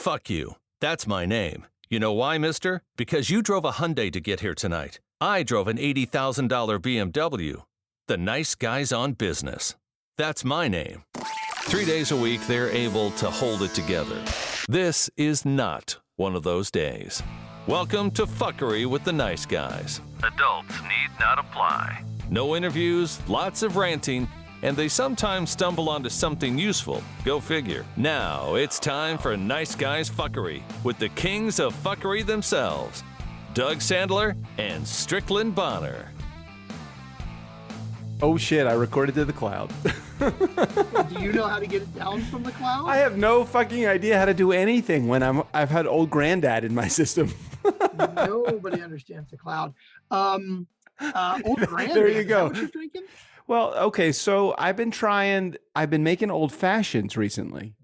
Fuck you. That's my name. You know why, mister? Because you drove a Hyundai to get here tonight. I drove an $80,000 BMW. The nice guys on business. That's my name. 3 days a week, they're able to hold it together. This is not one of those days. Welcome to Fuckery with the Nice Guys. Adults need not apply. No interviews, lots of ranting, and they sometimes stumble onto something useful. Go figure. Now it's time for Nice Guys Fuckery with the kings of fuckery themselves, Doug Sandler and Strickland Bonner. Oh shit, I recorded to the cloud. Do you know how to get it down from the cloud? I have no fucking idea how to do anything when I've had old granddad in my system. Nobody understands the cloud. Old granddad. There you go. Is that what you're drinking? Well, okay, so I've been making old fashions recently.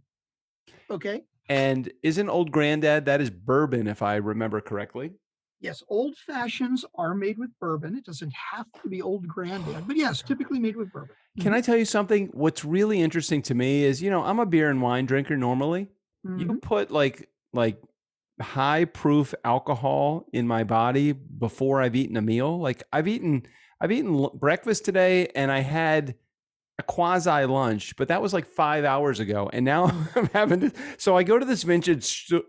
Okay. And isn't old granddad, that is bourbon, if I remember correctly? Yes, old fashions are made with bourbon. It doesn't have to be old granddad, but yes, typically made with bourbon. Can I tell you something? What's really interesting to me is, I'm a beer and wine drinker normally. Mm-hmm. You put like high proof alcohol in my body before I've eaten a meal. Like I've eaten breakfast today and I had a quasi lunch, but that was like 5 hours ago. And now I'm having to, so I go to this vintage, I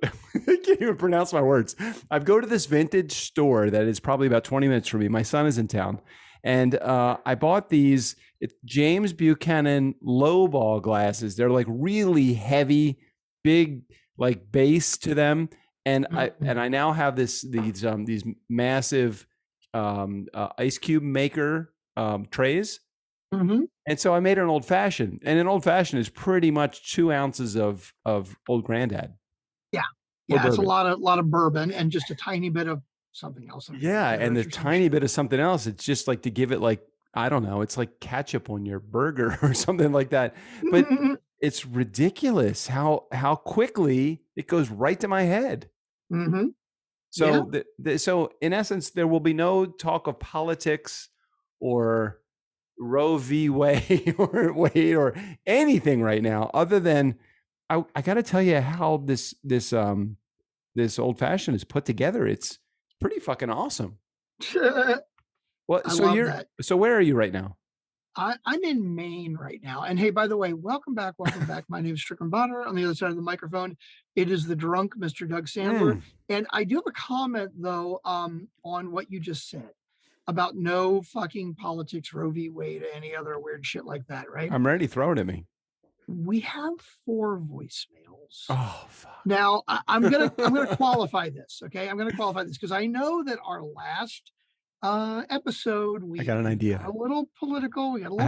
can't even pronounce my words. I go to this vintage store that is probably about 20 minutes from me. My son is in town. And I bought these James Buchanan lowball glasses. They're like really heavy, big, like base to them. And I now have these massive ice cube maker trays. Mm-hmm. And so I made an old fashioned, and an old fashioned is pretty much 2 ounces of old granddad. Yeah. It's a lot of bourbon and just a tiny bit of something else. Yeah. And the tiny bit of something else. It's just like to give it like, I don't know. It's like ketchup on your burger or something like that. But it's ridiculous how quickly it goes right to my head. Mm-hmm. So, so in essence, there will be no talk of politics or Roe v. Wade or anything right now, other than I got to tell you how this old fashioned is put together. It's pretty fucking awesome. Well, so where are you right now? I'm in Maine right now. And hey, by the way, welcome back. My name is Strickland Bonner. On the other side of the microphone, it is the drunk Mr. Doug Sandler. And I do have a comment, though, on what you just said about no fucking politics, Roe v. Wade, any other weird shit like that, right? I'm ready. Throw it at me. We have 4 voicemails. Oh, fuck. Now, I'm gonna qualify this, okay? I'm going to qualify this because I know that our last episode, I got an idea. A little political. We got a little. I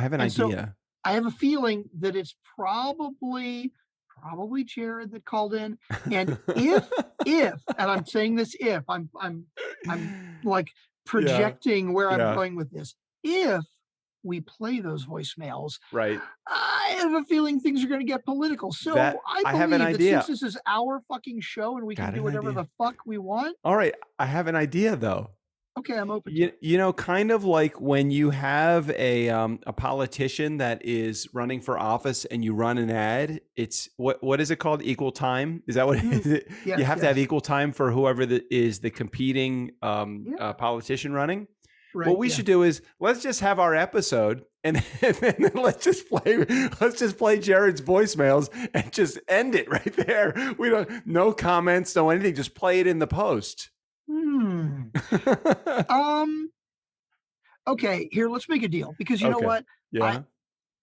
have an idea. So I have a feeling that it's probably Jared that called in. And if, and I'm saying this, if I'm like projecting where I'm going with this, if we play those voicemails, right? I have a feeling things are going to get political. So I have an idea. That since this is our fucking show and we can do whatever the fuck we want. All right, I have an idea though. Okay, I'm open. Kind of like when you have a politician that is running for office and you run an ad. It's what is it called? Equal time? Is that what it is? Yes, you have to have equal time for whoever is the competing politician running. Right, what we should do is let's just have our episode and then let's just play Jared's voicemails and just end it right there. We don't no comments, no anything. Just play it in the post. Okay, here, let's make a deal because you know what? Yeah.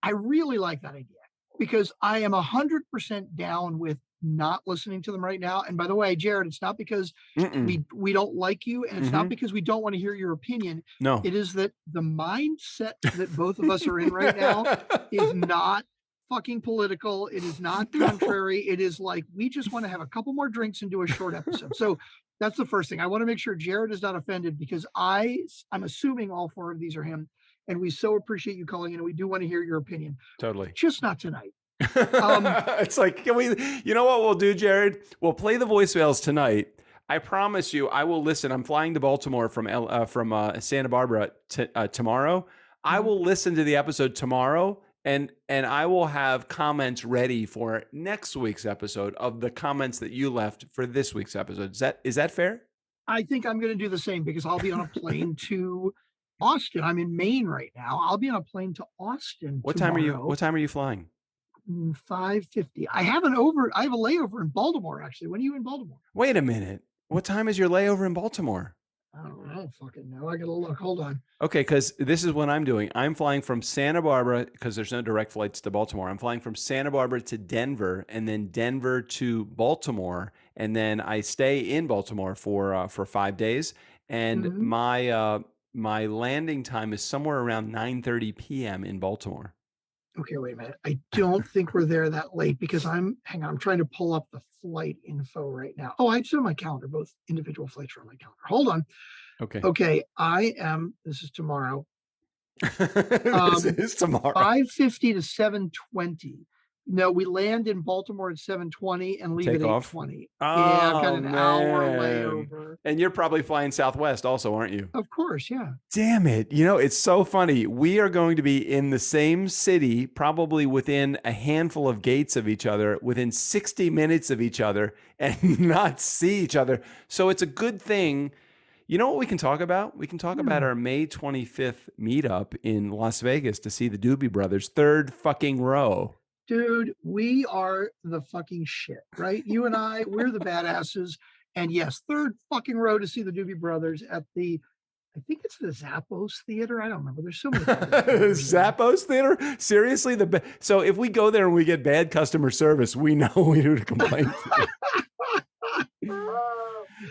I really like that idea because I am 100% down with not listening to them right now. And by the way, Jared, it's not because we don't like you and it's not because we don't want to hear your opinion. No, it is that the mindset that both of us are in right now is not fucking political. It is not contrary. It is like, we just want to have a couple more drinks and do a short episode. So that's the first thing. I want to make sure Jared is not offended because I'm assuming all 4 of these are him. And we so appreciate you calling in and we do want to hear your opinion. Totally. Just not tonight. It's like, you know what we'll do, Jared? We'll play the voicemails tonight. I promise you, I will listen. I'm flying to Baltimore from Santa Barbara tomorrow. I will listen to the episode tomorrow And I will have comments ready for next week's episode of the comments that you left for this week's episode. Is that fair? I think I'm going to do the same because I'll be on a plane to Austin. I'm in Maine right now. I'll be on a plane to Austin What tomorrow. time are you flying? 5:50. I have a layover in Baltimore, actually. When are you in Baltimore? Wait a minute. What time is your layover in Baltimore? I don't fucking know. I gotta look. Hold on. Okay, because this is what I'm doing. I'm flying from Santa Barbara, because there's no direct flights to Baltimore. I'm flying from Santa Barbara to Denver, and then Denver to Baltimore, and then I stay in Baltimore for 5 days. And my landing time is somewhere around 9:30 p.m. in Baltimore. Okay, wait a minute. I don't think we're there that late because I'm trying to pull up the flight info right now. Oh, I have my calendar. Both individual flights are on my calendar. Hold on. Okay. Okay, this is tomorrow. This is tomorrow. 5:50 to 7:20. No, we land in Baltimore at 7:20 and leave at 8:20. Oh, yeah, I've got an hour layover. And you're probably flying Southwest also, aren't you? Of course, yeah. Damn it. It's so funny. We are going to be in the same city, probably within a handful of gates of each other, within 60 minutes of each other, and not see each other. So it's a good thing. You know what we can talk about? We can talk about our May 25th meetup in Las Vegas to see the Doobie Brothers, third fucking row. Dude, we are the fucking shit, right? You and I, we're the badasses. And yes, third fucking row to see the Doobie Brothers at I think it's the Zappos Theater. I don't remember. There's so many. Zappos Theater? Seriously? So if we go there and we get bad customer service, we know who to complain to.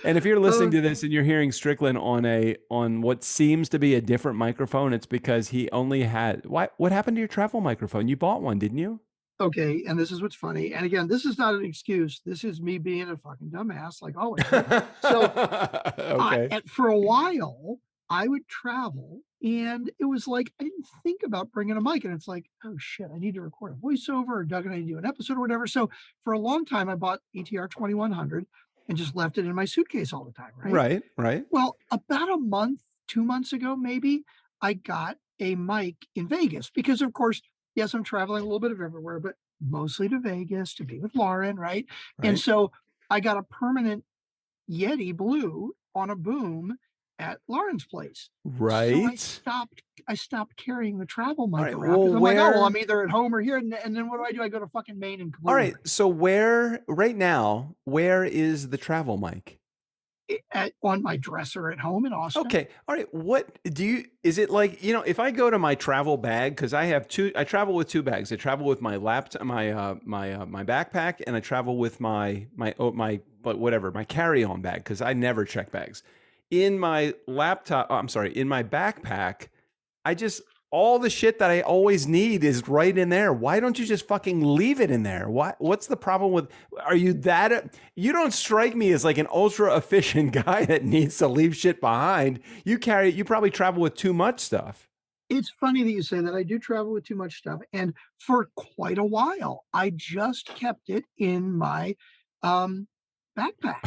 And if you're listening to this and you're hearing Strickland on what seems to be a different microphone, it's because he only had what happened to your travel microphone? You bought one, didn't you? Okay, and this is what's funny. And again, this is not an excuse. This is me being a fucking dumbass, like always. So okay. For a while, I would travel, and it was like I didn't think about bringing a mic, and it's like, oh shit, I need to record a voiceover, or Doug and I need to do an episode or whatever. So for a long time, I bought ATR 2100 and just left it in my suitcase all the time. Right. Well, about a month, 2 months ago, maybe I got a mic in Vegas because, of course, yes, I'm traveling a little bit of everywhere, but mostly to Vegas to be with Lauren, right? And so I got a permanent Yeti Blue on a boom at Lauren's place. Right. So I stopped carrying the travel mic around. Well, I'm like, I'm either at home or here. And then what do? I go to fucking Maine and all right. So where is the travel mic? On my dresser at home in Austin. Okay. All right. Is it like, if I go to my travel bag, because I travel with two bags. I travel with my laptop, my backpack, and I travel with my carry-on bag, because I never check bags. In my backpack, all the shit that I always need is right in there. Why don't you just fucking leave it in there? What's the problem with, you don't strike me as like an ultra efficient guy that needs to leave shit behind. You probably travel with too much stuff. It's funny that you say that. I do travel with too much stuff. And for quite a while, I just kept it in my, backpack.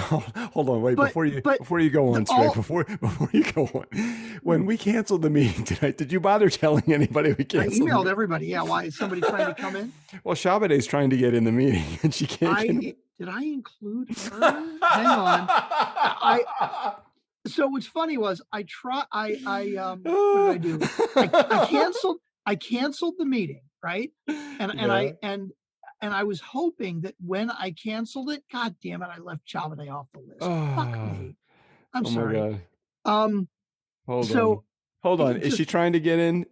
Hold on, wait, before you go on, Strick, before you go on, when we canceled the meeting tonight, did you bother telling anybody we canceled? I emailed everybody. Yeah, why is somebody trying to come in? Well, Shabade's trying to get in the meeting and she can't. Did I include her? Hang on. So what's funny was what did I do? I canceled the meeting, right? And I was hoping that when I canceled it, God damn it, I left Chavade off the list. Fuck me. I'm sorry. My God. Hold on. Is she trying to get in?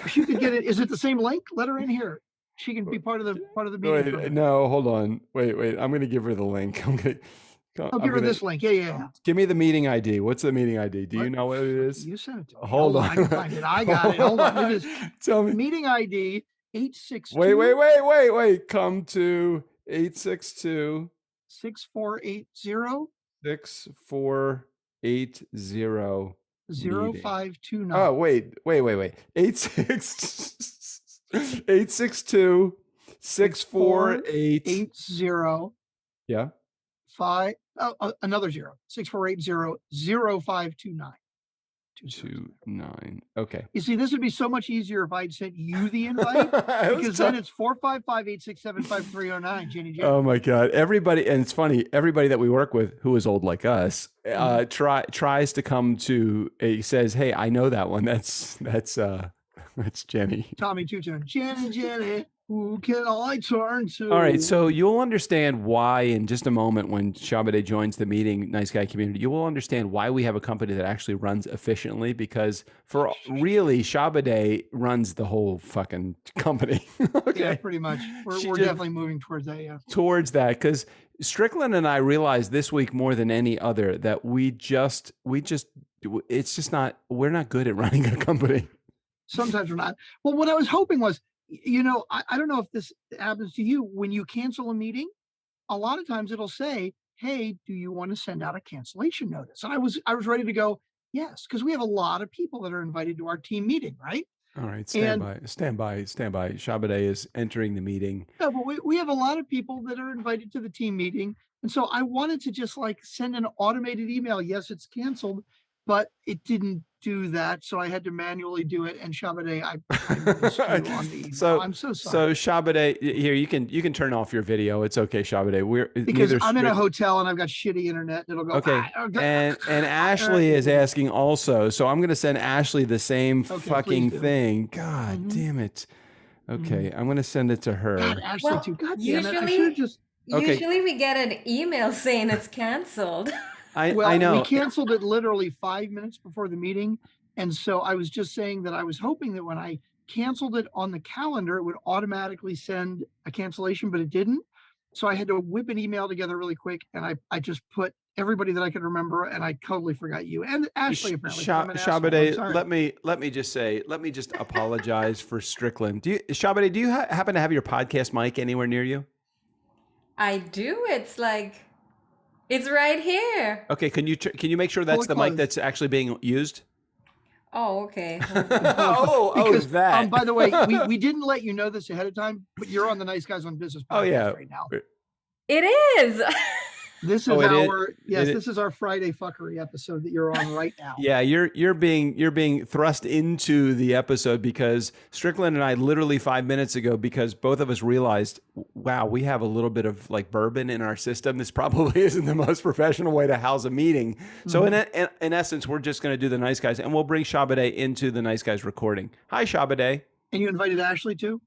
She could get it. Is it the same link? Let her in here. She can be part of the meeting. Wait, no, hold on. Wait. I'm going to give her the link. I'll give her this link. Yeah. Give me the meeting ID. What's the meeting ID? Do you know what it is? You sent it to me. Hold on. I can find it. I got it. Hold on. Tell me. Meeting ID 862. Wait. Come to 862 6480 6480 0529. Oh, wait. 862 648 yeah. Another 0 6480 0529. 29. Okay. You see, this would be so much easier if I'd sent you the invite because then it's 455-867-5309. Jenny. Oh my God. Everybody, and it's funny, everybody that we work with who is old like us, tries to come to says, hey, I know that one. That's Jenny. Tommy Two-Tone. Jenny, who can I turn to? All right, so you'll understand why in just a moment when Shabade joins the meeting, Nice Guy Community, you will understand why we have a company that actually runs efficiently, because for really, Shabade runs the whole fucking company. Okay. Yeah, pretty much. We're definitely moving towards that, yeah. Towards that, because Strickland and I realized this week more than any other that it's just not, we're not good at running a company. Sometimes we're not. Well, what I was hoping was, I don't know if this happens to you. When you cancel a meeting, a lot of times it'll say, hey, do you want to send out a cancellation notice? And I was ready to go, yes, because we have a lot of people that are invited to our team meeting, right? All right, stand by. Shabade is entering the meeting. No, but we have a lot of people that are invited to the team meeting. And so I wanted to just send an automated email. Yes, it's canceled, but it didn't do that. So I had to manually do it. And Shabade, I missed you on the email. So I'm so sorry. So Shabade, here, you can turn off your video. It's okay, Shabade. Because I'm in a hotel and I've got shitty internet. It'll go. Okay. And Ashley is asking also. So I'm going to send Ashley the same fucking thing. God damn it. Okay. I'm going to send it to her. God, Ashley too. God damn it. I should just. Usually we get an email saying it's canceled. I know. We canceled it literally 5 minutes before the meeting. And so I was just saying that I was hoping that when I canceled it on the calendar, it would automatically send a cancellation, but it didn't. So I had to whip an email together really quick. And I just put everybody that I could remember, and I totally forgot you. And Ashley, apparently. Shabade, let me just apologize for Strickland. Shabade, do you happen to have your podcast mic anywhere near you? I do. It's it's right here. Okay, can you make sure that's the mic that's actually being used? Oh, okay. Because, that. By the way, we didn't let you know this ahead of time, but you're on the Nice Guys on Business podcast right now. It is. This is this is our Friday fuckery episode that you're on right now. Yeah, you're being thrust into the episode because Strickland and I literally 5 minutes ago, because both of us realized, wow, we have a little bit of bourbon in our system. This probably isn't the most professional way to house a meeting. So in essence, we're just going to do the Nice Guys, and we'll bring Shabade into the Nice Guys recording. Hi, Shabade. And you invited Ashley too?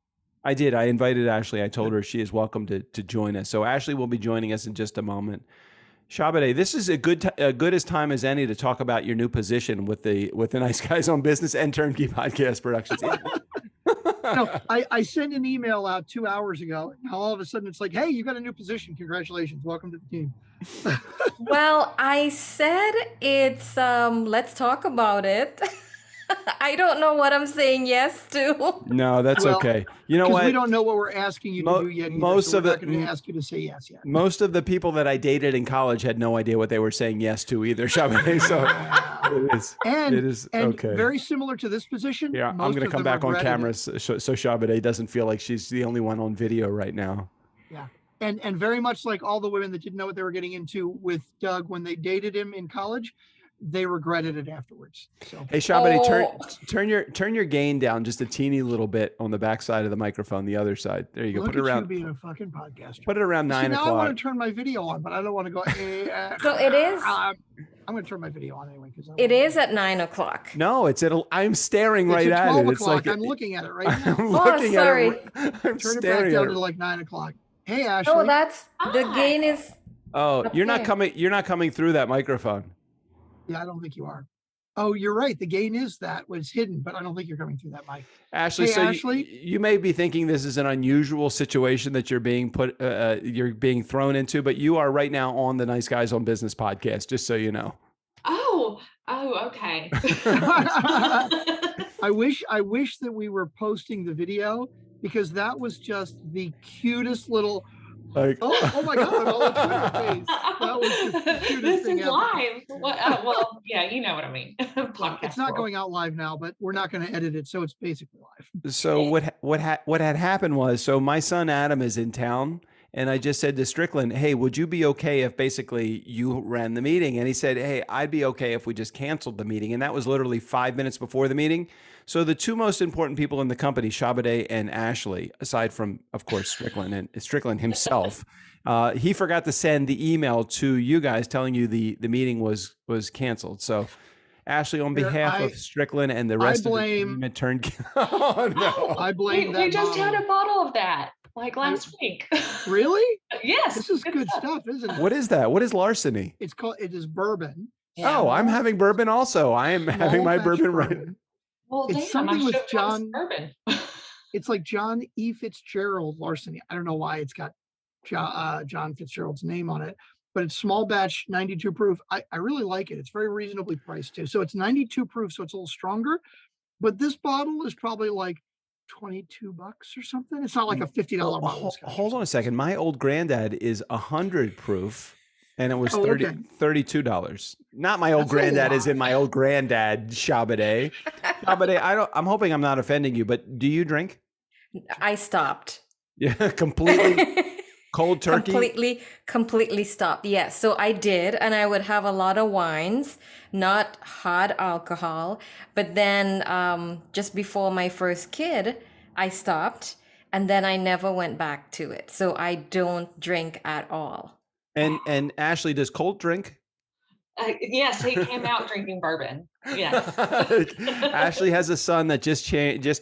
I did. I invited Ashley. I told her she is welcome to join us. So Ashley will be joining us in just a moment. Shabade, this is a good as time as any to talk about your new position with the Nice Guys on Business and TurnKey Podcast Productions. No, I sent an email out 2 hours ago. Now all of a sudden it's hey, you got a new position. Congratulations. Welcome to the team. Well, I said it's let's talk about it. I don't know what I'm saying yes to. No, that's okay. You know what? We don't know what we're asking you to do yet. Most of we're not going to ask you to say yes yet. Most of the people that I dated in college had no idea what they were saying yes to either, Shabade. So it is okay. Very similar to this position. Yeah, I'm going to come back on camera so Shabade doesn't feel like she's the only one on video right now. Yeah. And very much like all the women that didn't know what they were getting into with Doug when they dated him in college, they regretted it afterwards. So. Hey, Shabade, turn your gain down just a teeny little bit on the back side of the microphone, the other side. There you go. Look Put it around. You being a fucking podcaster. Put it around 9 o'clock. Now I want to turn my video on, but I don't want to go. So it is. I'm going to turn my video on anyway because it is at 9 o'clock. No, it's at. I'm staring right at it. It's I'm looking at it right now. I'm looking sorry. at it. I'm turn it staring back down to 9 o'clock. Hey, Ashley. Oh, that's the gain is. Oh, you're not coming. You're not coming through that microphone. Yeah, I don't think you are. Oh, you're right. The gain is that was hidden, but I don't think you're coming through that mic. Ashley, Ashley? You may be thinking this is an unusual situation that you're being you're being thrown into, but you are right now on the Nice Guys on Business podcast, just so you know. Oh, okay. I wish that we were posting the video because that was just the cutest little. Oh my God! All the Twitter face. That was just the cutest thing ever. Live. Well, yeah, you know what I mean. It's not going out live now, but we're not going to edit it, so it's basically live. So what had happened was, so my son Adam is in town, And I just said to Strickland, hey, would you be okay if basically you ran the meeting? And he said, hey, I'd be okay if we just canceled the meeting. And that was literally 5 minutes before the meeting. So the two most important people in the company, Shabade and Ashley, aside from, of course, Strickland and Strickland himself, he forgot to send the email to you guys telling you the meeting was canceled. So Ashley, on behalf of Strickland and the rest of the team at TurnKey. Oh, no. I blame that. We just had a bottle of that like last week. Really? Yes. This is good stuff, isn't it? What is that? What is larceny? It is bourbon. Yeah. Oh, I'm having bourbon also. I am having my bourbon right. Well, It's damn, something I with should've done John. bourbon. It's like John E. Fitzgerald larceny. I don't know why it's got John Fitzgerald's name on it, but it's small batch, 92 proof. I really like it. It's very reasonably priced too. So it's 92 proof, so it's a little stronger. But this bottle is probably like $22 or something. It's not like a $50 bottle. Hold on a second. My old granddad is 100 proof, and it was $32. Not my old granddad, as in my old granddad Shabade. Shabade, I'm hoping I'm not offending you, but do you drink? I stopped. Yeah, completely. Cold turkey? Completely stopped. Yes. So I did. And I would have a lot of wines, not hard alcohol. But then just before my first kid, I stopped. And then I never went back to it. So I don't drink at all. And Ashley, does Colt drink? Yes, he came out drinking bourbon. Yes. Ashley has a son that just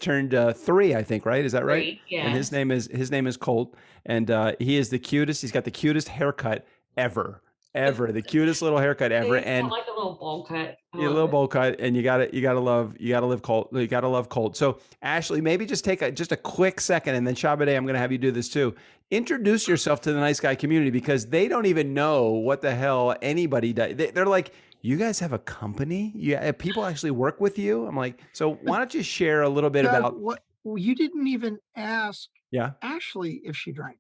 turned 3, I think, right? Is that right? 3, yes. And his name is Colt, and he is the cutest. He's got the cutest haircut ever, the cutest little haircut ever. He's and got like a little bowl cut. Yeah, a little bowl cut, and you gotta love Colt. You gotta love Colt. So Ashley, maybe just take a quick second, and then Shabade, I'm gonna have you do this too. Introduce yourself to the Nice Guy community, because they don't even know what the hell anybody does. They're like, you guys have a company? Yeah, people actually work with you. I'm like, so why don't you share a little bit about what? Well, you didn't even ask Yeah. Ashley if she drank.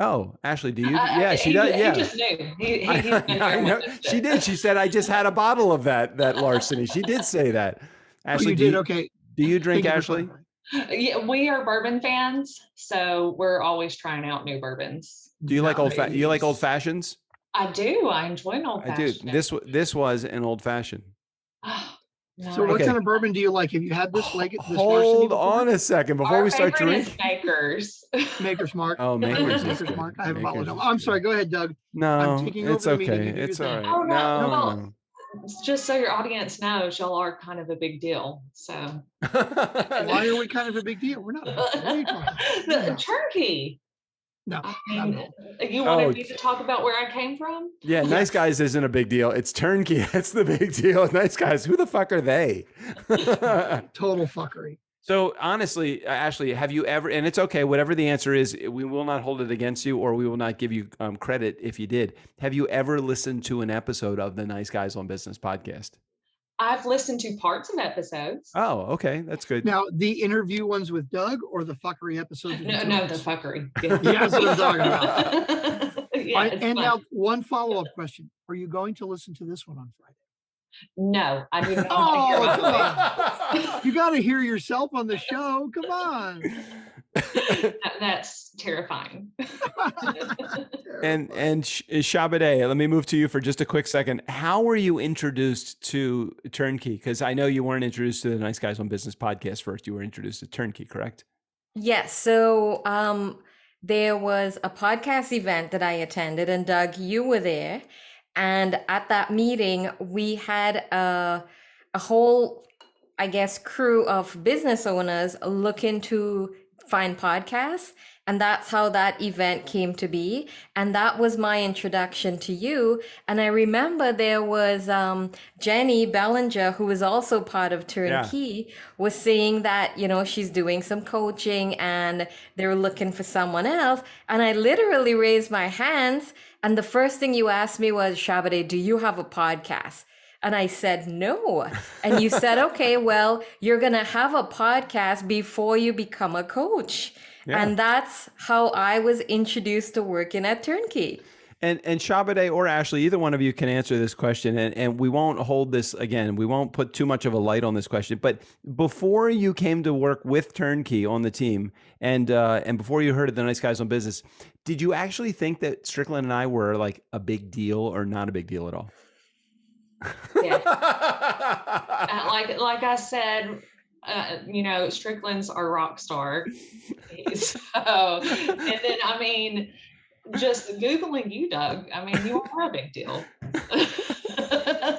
Oh, Ashley, do you? Yeah, she does. Yeah, he just knew. I know. She did. She said, "I just had a bottle of that larceny." She did say that. Ashley, you did? Okay. Do you drink, Ashley? Yeah, we are bourbon fans, so we're always trying out new bourbons. Do you like you like old fashions? I do. I enjoy an old fashioned. I do. This was an old fashioned. Oh, no. So what kind of bourbon do you like? Have you had this? Hold on a second before we start drinking. Makers. Maker's Mark. Oh, Maker's Mark. I have a bottle of them. I'm sorry. Go ahead, Doug. No, it's okay. It's all right. Oh, no. Just so your audience knows, y'all are kind of a big deal. So why are we kind of a big deal? We're not. What are you talking about? TurnKey. No. I mean, you wanted me to talk about where I came from? Yeah, Nice Guys isn't a big deal. It's TurnKey. That's the big deal. Nice Guys, who the fuck are they? Total fuckery. So honestly, Ashley, have you ever, and it's okay, whatever the answer is, we will not hold it against you, or we will not give you credit if you did. Have you ever listened to an episode of the Nice Guys on Business podcast? I've listened to parts of episodes. Oh, okay. That's good. Now, the interview ones with Doug or the fuckery episodes? No, the fuckery. Yeah, that's what I'm talking about. Yeah, and now, one follow-up question. Are you going to listen to this one on Friday? No, I do not. Oh, come on. You got to hear yourself on the show. Come on. That's terrifying. And Shabade, let me move to you for just a quick second. How were you introduced to TurnKey? Because I know you weren't introduced to the Nice Guys on Business podcast first. You were introduced to TurnKey, correct? Yes. So there was a podcast event that I attended, and Doug, you were there. And at that meeting, we had a whole, I guess, crew of business owners looking to find podcasts. And that's how that event came to be. And that was my introduction to you. And I remember there was Jenny Bellinger, who was also part of TurnKey, was saying that, she's doing some coaching and they were looking for someone else. And I literally raised my hands. And the first thing you asked me was, Shabade, do you have a podcast? And I said, no. And you said, okay, well, you're going to have a podcast before you become a coach. Yeah. And that's how I was introduced to working at TurnKey. And Shabade or Ashley, either one of you can answer this question, and we won't hold this again. We won't put too much of a light on this question. But before you came to work with TurnKey on the team, and before you heard of the Nice Guys on Business, did you actually think that Strickland and I were like a big deal or not a big deal at all? Yeah. Like I said, Strickland's our rock star. So, and then I mean, just Googling you, Doug, I mean, you are a big deal.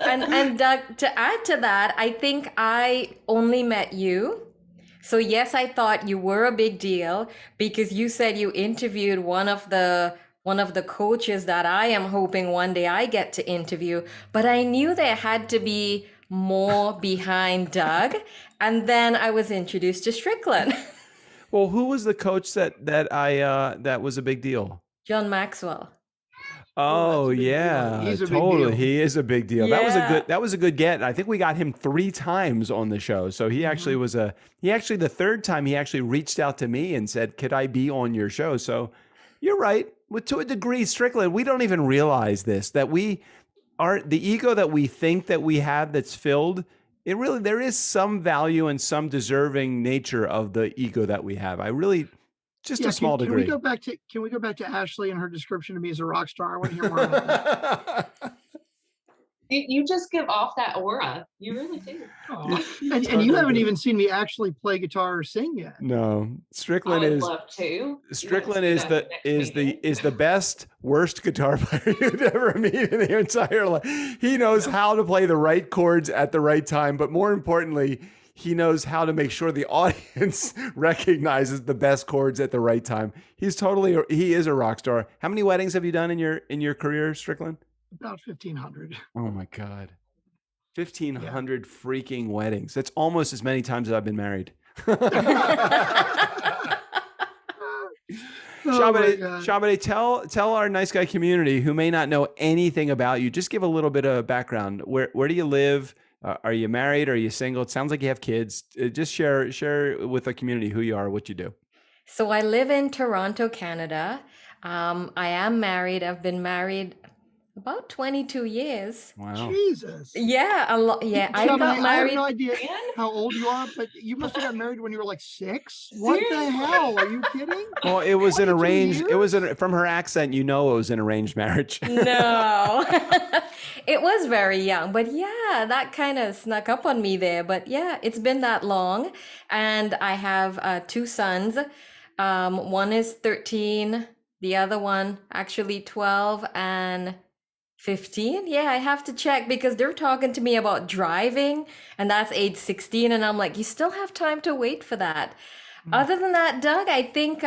And Doug, to add to that, I think I only met you. So yes, I thought you were a big deal because you said you interviewed one of the coaches that I am hoping one day I get to interview, but I knew there had to be more behind Doug, and then I was introduced to Strickland. Well, who was the coach that was a big deal? John Maxwell. Oh, that's a big deal. yeah, He's a big totally. deal. He is a big deal. Yeah. That was a good get. I think we got him 3 times on the show. So he actually the third time he actually reached out to me and said, "Could I be on your show?" So you're right. To a degree, Strickland, we don't even realize this, that the ego that we think that we have that's filled, there is some value and some deserving nature of the ego that we have. A small degree. Can we go back to Ashley and her description of me as a rock star? I want to hear more about that. You just give off that aura. You really do. And you haven't even seen me actually play guitar or sing yet. No, Strickland I would is love to. Strickland is the best worst guitar player you'd ever meet in your entire life. He knows how to play the right chords at the right time, but more importantly, he knows how to make sure the audience recognizes the best chords at the right time. He is a rock star. How many weddings have you done in your career, Strickland? About 1,500. Oh my God. 1,500 freaking weddings. That's almost as many times as I've been married. Shabade, tell our Nice Guy community who may not know anything about you, just give a little bit of background. Where do you live? Are you married? Are you single? It sounds like you have kids. Just share with the community who you are, what you do. So I live in Toronto, Canada. I am married. I've been married about 22 years. Wow. Jesus. Yeah, a lot. Yeah, I got I have married. no idea how old you are, but you must have got married when you were like 6. What the hell? Are you kidding? Well, it was an 22 arranged. years? It was from her accent, it was an arranged marriage. No, it was very young, but yeah, that kind of snuck up on me there. But yeah, it's been that long, and I have 2 sons. One is 13, the other one actually 12 and 15. Yeah, I have to check because they're talking to me about driving, and that's age 16, and I'm like, you still have time to wait for that. Other than that, Doug, I think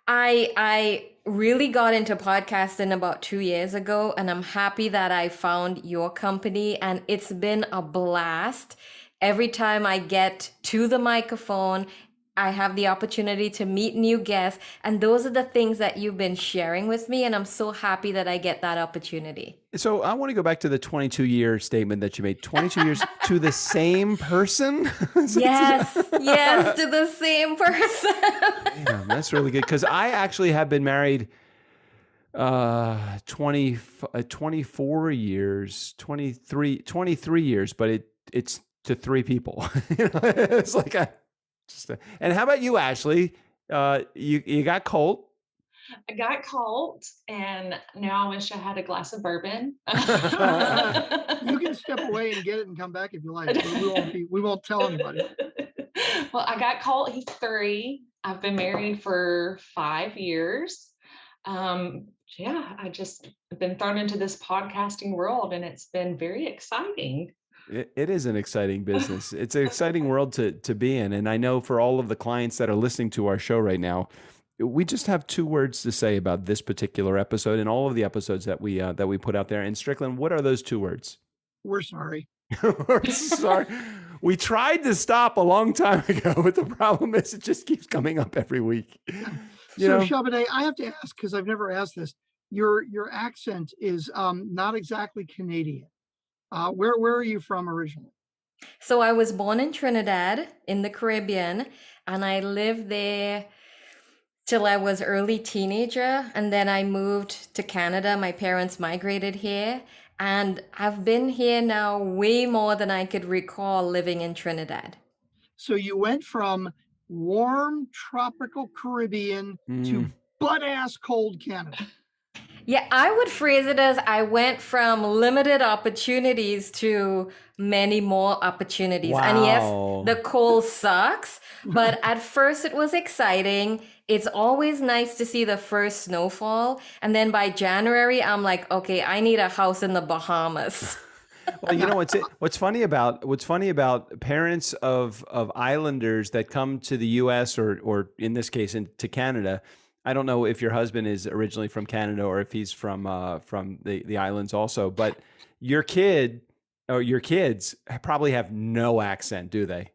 I really got into podcasting about 2 years ago, and I'm happy that I found your company, and it's been a blast. Every time I get to the microphone, I have the opportunity to meet new guests, and those are the things that you've been sharing with me, and I'm so happy that I get that opportunity. So I want to go back to the 22-year statement that you made. 22 years to the same person? Yes, to the same person. Yeah, that's really good because I actually have been married 24 years, 23 years, but it's to 3 people. It's like and how about you, Ashley? You got Colt. I got Colt, and now I wish I had a glass of bourbon. You can step away and get it and come back if you like. But we won't tell anybody. Well, I got Colt. He's 3. I've been married for 5 years. I've been thrown into this podcasting world, and it's been very exciting. It is an exciting business. It's an exciting world to be in. And I know for all of the clients that are listening to our show right now, we just have 2 words to say about this particular episode and all of the episodes that we put out there. And Strickland, what are those 2 words? We're sorry. We're sorry. We tried to stop a long time ago, but the problem is it just keeps coming up every week. So Shabade, I have to ask, because I've never asked this. Your accent is not exactly Canadian. Where are you from originally? So I was born in Trinidad in the Caribbean, and I lived there till I was early teenager, and then I moved to Canada. My parents migrated here, and I've been here now way more than I could recall living in Trinidad. So you went from warm tropical Caribbean to butt-ass cold Canada. Yeah, I would phrase it as I went from limited opportunities to many more opportunities. And yes, Wow. the cold sucks, but at first it was exciting. It's always nice to see the first snowfall. And then by January, I'm like, okay, I need a house in the Bahamas. Well, you know what's funny about parents of islanders that come to the U.S. or in this case to Canada. I don't know if your husband is originally from Canada or if he's from the islands also, but your kid or your kids probably have no accent, do they?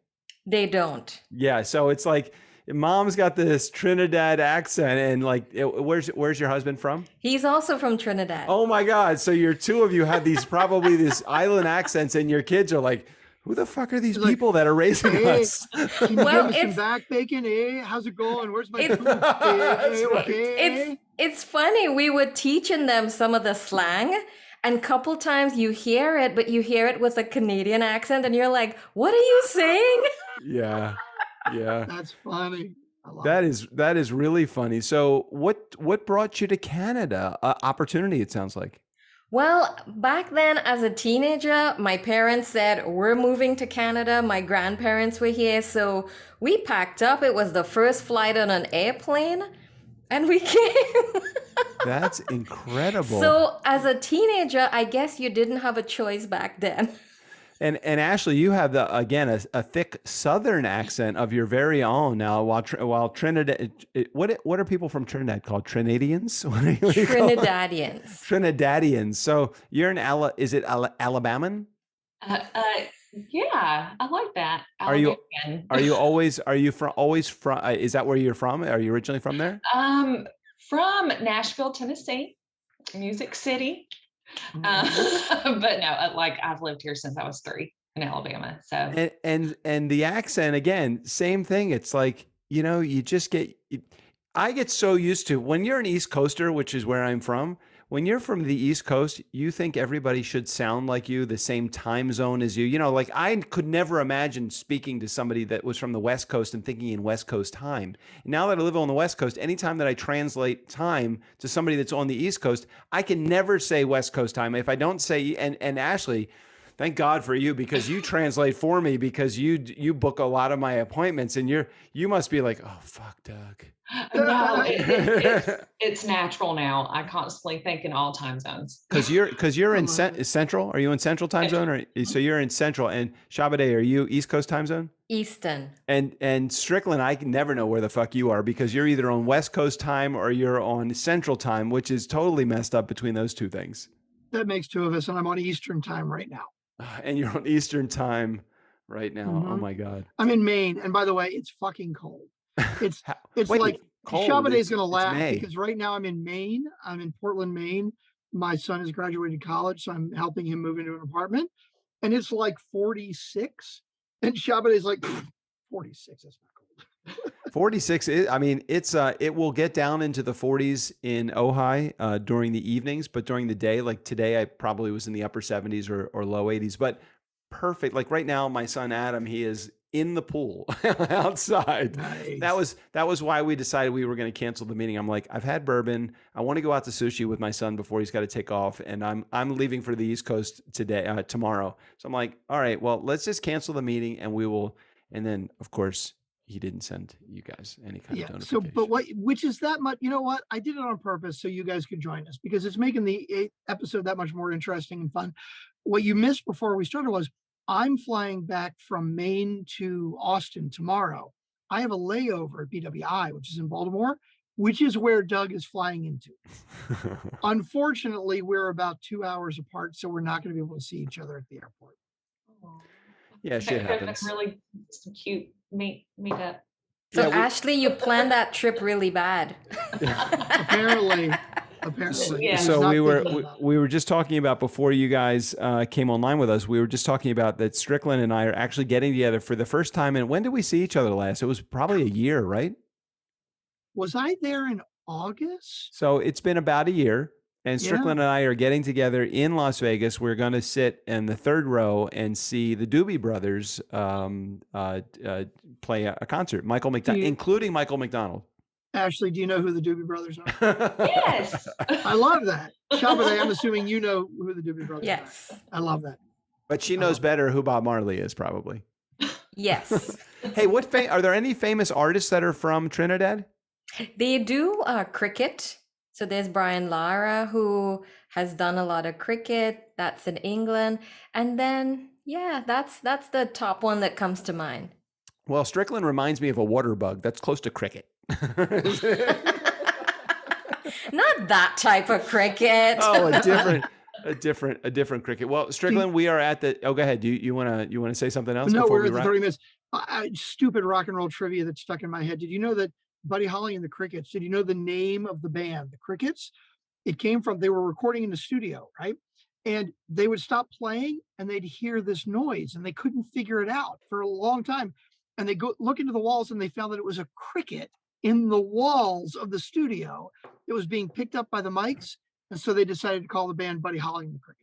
They don't. Yeah, so it's like mom's got this Trinidad accent, and like, where's your husband from? He's also from Trinidad. Oh my God! So your two of you have these probably these island accents, and your kids are like, who the fuck are these people that are raising Hey, us? can you give me some back bacon? Hey, how's it going? Where's my food? Hey, okay. It's funny. We were teaching them some of the slang, and couple times you hear it, but you hear it with a Canadian accent, and you're like, "What are you saying?" Yeah. That's funny. I love That is really funny. So what brought you to Canada? Opportunity, it sounds like. Well, back then as a teenager, my parents said, we're moving to Canada. My grandparents were here. So we packed up. It was the first flight on an airplane, and we came. That's incredible. So as a teenager, I guess you didn't have a choice back then. And Ashley, you have a thick Southern accent of your very own now. While Trinidad, what are people from Trinidad called? Trinidadians? What are you Trinidadians. Trinidadians. So you're in Alabaman? Yeah, I like that. Are you always from? Is that where you're from? Are you originally from there? From Nashville, Tennessee, Music City. But no, like I've lived here since I was 3 in Alabama. So and the accent again, same thing. It's like, you just I get so used to when you're an East Coaster, which is where I'm from. When you're from the East Coast, you think everybody should sound like you, the same time zone as you. Like I could never imagine speaking to somebody that was from the West Coast and thinking in West Coast time. Now that I live on the West Coast, anytime that I translate time to somebody that's on the East Coast, I can never say West Coast time. If I don't say, and Ashley, thank God for you, because you translate for me, because you book a lot of my appointments, and you must be like, oh fuck, Doug. No, it's natural now. I constantly think in all time zones. Because you're in Central. Are you in Central time zone? Or so you're in Central, and Shabade, are you East Coast time zone? Eastern. And Strickland, I can never know where the fuck you are, because you're either on West Coast time or you're on Central time, which is totally messed up between those two things. That makes 2 of us, and I'm on Eastern time right now. And you're on Eastern time right now. Mm-hmm. Oh my God. I'm in Maine, and by the way, it's fucking cold. It's Wait, like cold. Shabade's going to laugh May. because right now I'm in Maine. I'm in Portland, Maine. My son has graduated college, so I'm helping him move into an apartment, and it's like 46. And Shabade's like 46. That's not cold. 46 is, I mean, it will get down into the 40s in Ojai during the evenings, but during the day, like today, I probably was in the upper 70s or low 80s, but perfect. Like right now, my son Adam, he is in the pool outside. Nice. That was why we decided we were going to cancel the meeting. I'm like, I've had bourbon. I want to go out to sushi with my son before he's got to take off, and I'm leaving for the East Coast tomorrow. So I'm like, all right, well, let's just cancel the meeting, and we will. And then, of course, he didn't send you guys any kind of notification. So, but which is that much, you know what? I did it on purpose so you guys could join us, because it's making the episode that much more interesting and fun. What you missed before we started was I'm flying back from Maine to Austin tomorrow. I have a layover at BWI, which is in Baltimore, which is where Doug is flying into. Unfortunately, we're about 2 hours apart, so we're not going to be able to see each other at the airport. Yeah, shit happens. Really cute meet up. So Yeah, Ashley, you planned that trip really bad. Apparently. Yeah. So we were just talking about, before you guys came online with us, we were just talking about that Strickland and I are actually getting together for the first time. And when did we see each other last? It was probably a year, right? Was I there in August? So it's been about a year, and Yeah. Strickland and I are getting together in Las Vegas. We're going to sit in the third row and see the Doobie Brothers play a concert. Michael McDonald, including Michael McDonald. Ashley, do you know who the Doobie Brothers are? Yes. I love that. Shabbat, I'm assuming you know who the Doobie Brothers Yes. are. I love that. But she knows better who Bob Marley is, probably. Yes. Hey, are there any famous artists that are from Trinidad? They do cricket. So there's Brian Lara, who has done a lot of cricket. That's in England. And then, yeah, that's the top one that comes to mind. Well, Strickland reminds me of a water bug. That's close to cricket. Not that type of cricket. Oh, a different cricket. Well, Strickland, we are at the. Oh, go ahead. Do you want to say something else? No, before we're we at the wrap? 30 minutes. Stupid rock and roll trivia that's stuck in my head. Did you know that Buddy Holly and the Crickets? Did you know the name of the band, the Crickets? It came from, they were recording in the studio, right? And they would stop playing and they'd hear this noise and they couldn't figure it out for a long time. And they go look into the walls and they found that it was a cricket in the walls of the studio. It was being picked up by the mics. And so they decided to call the band Buddy Holly and the Crickets.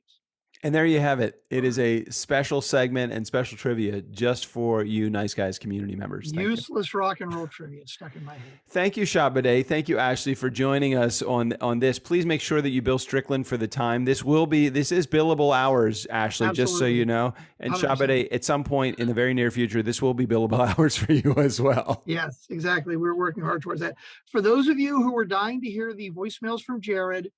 And there you have it. It is a special segment and special trivia just for you Nice Guys community members. Useless rock and roll trivia stuck in my head. Thank you, Shabbat. Thank you, Ashley, for joining us on this. Please make sure that you bill Strickland for the time. This is billable hours, Ashley, Absolutely. Just so you know. And 100%. Shabbat, at some point in the very near future, this will be billable hours for you as well. Yes, exactly. We're working hard towards that. For those of you who were dying to hear the voicemails from Jared,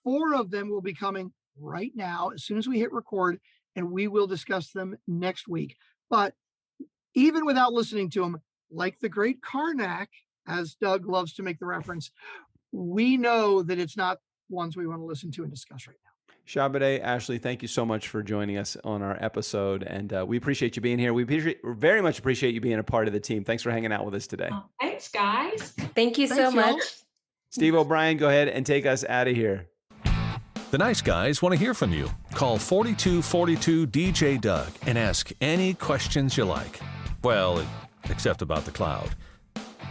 4 of them will be coming right now as soon as we hit record, and we will discuss them next week. But even without listening to them, like the great Karnak, as Doug loves to make the reference, we know that it's not ones we want to listen to and discuss right now. Shabbat, Ashley, thank you so much for joining us on our episode, and we appreciate you being here. We very much appreciate you being a part of the team. Thanks for hanging out with us today. Oh, thanks, guys. Thank you so much. Steve O'Brien, go ahead and take us out of here. The Nice Guys want to hear from you. Call 4242 DJ Doug and ask any questions you like. Well, except about the cloud.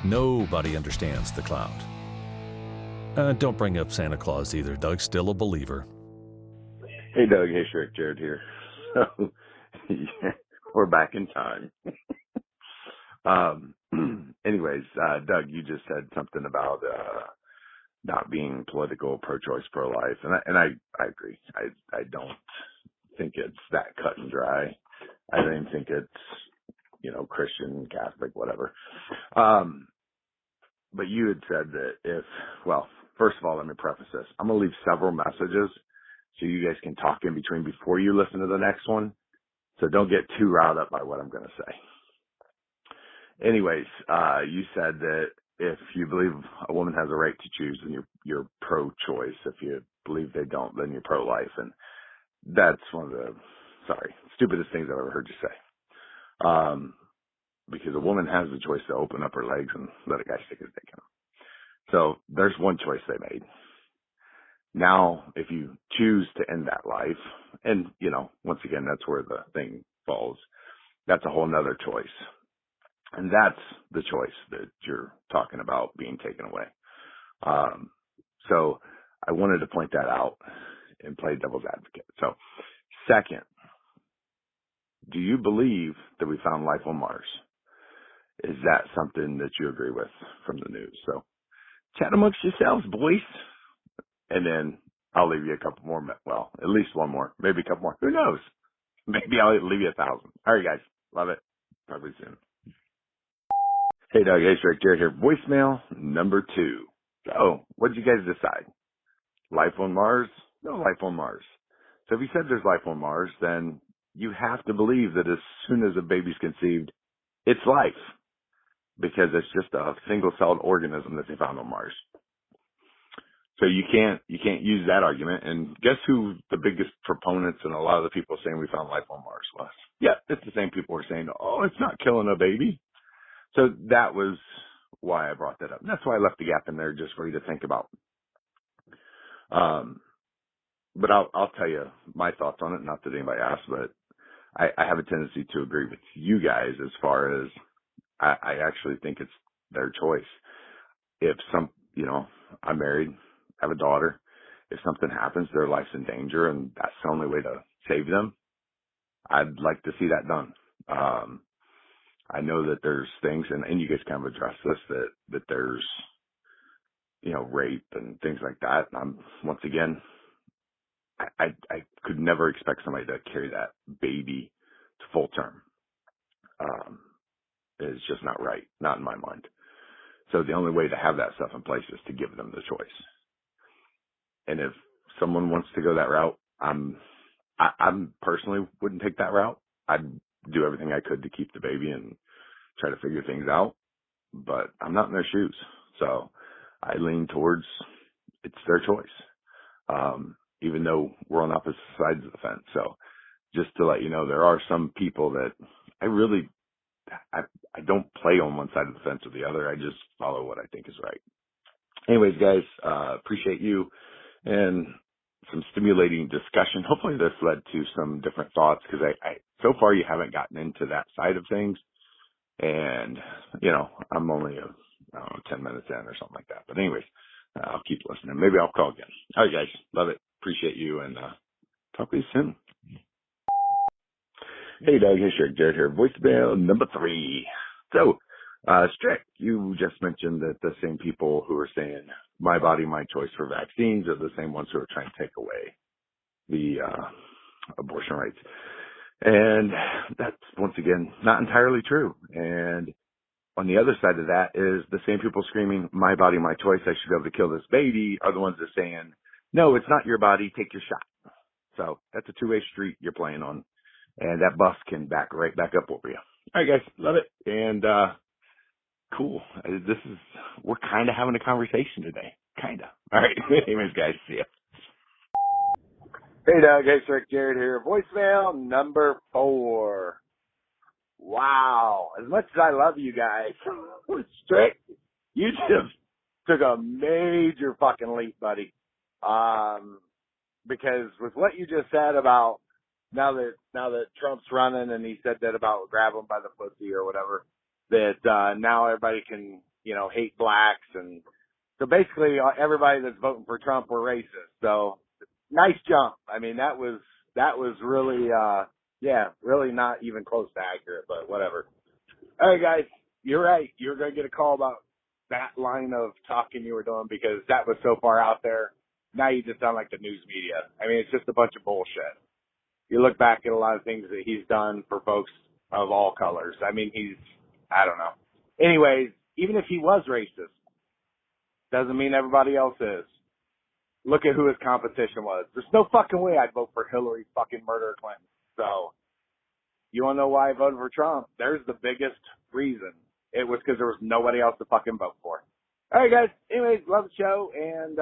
Nobody understands the cloud. Don't bring up Santa Claus either. Doug's still a believer. Hey, Doug. Hey, Shrek. Jared here. So, yeah, we're back in time. Anyways, Doug, you just said something about not being political, pro-choice, pro-life, and I agree. I don't think it's that cut and dry. I don't even think it's Christian, Catholic, whatever. But you had said that first of all, let me preface this. I'm gonna leave several messages so you guys can talk in between before you listen to the next one. So don't get too riled up by what I'm gonna say. Anyways, you said that if you believe a woman has a right to choose, then you're pro-choice. If you believe they don't, then you're pro-life. And that's one of the, stupidest things I've ever heard you say. Because a woman has the choice to open up her legs and let a guy stick his dick in them. So there's one choice they made. Now, if you choose to end that life, and, once again, that's where the thing falls. That's a whole nother choice. And that's the choice that you're talking about being taken away. So I wanted to point that out and play devil's advocate. So second, do you believe that we found life on Mars? Is that something that you agree with from the news? So chat amongst yourselves, boys. And then I'll leave you a couple more. Well, at least one more, maybe a couple more. Who knows? Maybe I'll leave you 1,000. All right, guys. Love it. Talk to you soon. Hey, Doug. Hey, Shrek. Jared here. Voicemail number 2. So, what did you guys decide? Life on Mars? No life on Mars. So if you said there's life on Mars, then you have to believe that as soon as a baby's conceived, it's life. Because it's just a single-celled organism that they found on Mars. So you can't use that argument. And guess who the biggest proponents and a lot of the people saying we found life on Mars was? Yeah, it's the same people who are saying, oh, it's not killing a baby. So that was why I brought that up. And that's why I left the gap in there just for you to think about. But I'll tell you my thoughts on it. Not that anybody asked, but I have a tendency to agree with you guys as far as I actually think it's their choice. if I'm married, have a daughter. If something happens, their life's in danger, and that's the only way to save them, I'd like to see that done. I know that there's things, and you guys kind of address this, that there's, rape and things like that. And once again, I could never expect somebody to carry that baby to full term. It's just not right, not in my mind. So the only way to have that stuff in place is to give them the choice. And if someone wants to go that route, I'm personally wouldn't take that route. I'd do everything I could to keep the baby and try to figure things out, but I'm not in their shoes. So I lean towards it's their choice, even though we're on opposite sides of the fence. So just to let you know, there are some people that I don't play on one side of the fence or the other. I just follow what I think is right. Anyways, guys, appreciate you and some stimulating discussion. Hopefully this led to some different thoughts, because I so far you haven't gotten into that side of things. And, I'm only, 10 minutes in or something like that. But anyways, I'll keep listening. Maybe I'll call again. All right, guys. Love it. Appreciate you, and talk to you soon. Hey, Doug. Hey, Shrek. Jared here. Voicemail number 3. So, Strick, you just mentioned that the same people who are saying my body, my choice for vaccines are the same ones who are trying to take away the abortion rights. And that's, once again, not entirely true. And on the other side of that is the same people screaming, my body, my choice, I should be able to kill this baby, are the ones that are saying, no, it's not your body, take your shot. So that's a two-way street you're playing on. And that bus can back right back up over you. All right, guys. Love it. And cool. We're kind of having a conversation today. Kind of. All right. Anyways, guys. See ya. Hey, Doug. Hey, Strick. Jared here. Voicemail number 4. Wow. As much as I love you guys, Strick, you just took a major fucking leap, buddy. Because with what you just said about now that Trump's running, and he said that about grab him by the pussy or whatever, that now everybody can, hate blacks. And so basically everybody that's voting for Trump were racist. So nice jump. I mean, that was really, really not even close to accurate, but whatever. All right, guys, you're right. You're going to get a call about that line of talking you were doing, because that was so far out there. Now you just sound like the news media. I mean, it's just a bunch of bullshit. You look back at a lot of things that he's done for folks of all colors. I mean, I don't know. Anyways, even if he was racist, doesn't mean everybody else is. Look at who his competition was. There's no fucking way I'd vote for Hillary fucking murder Clinton. So, you want to know why I voted for Trump? There's the biggest reason. It was because there was nobody else to fucking vote for. All right, guys. Anyways, love the show. And,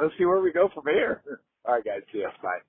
let's see where we go from here. All right, guys. See ya. Bye.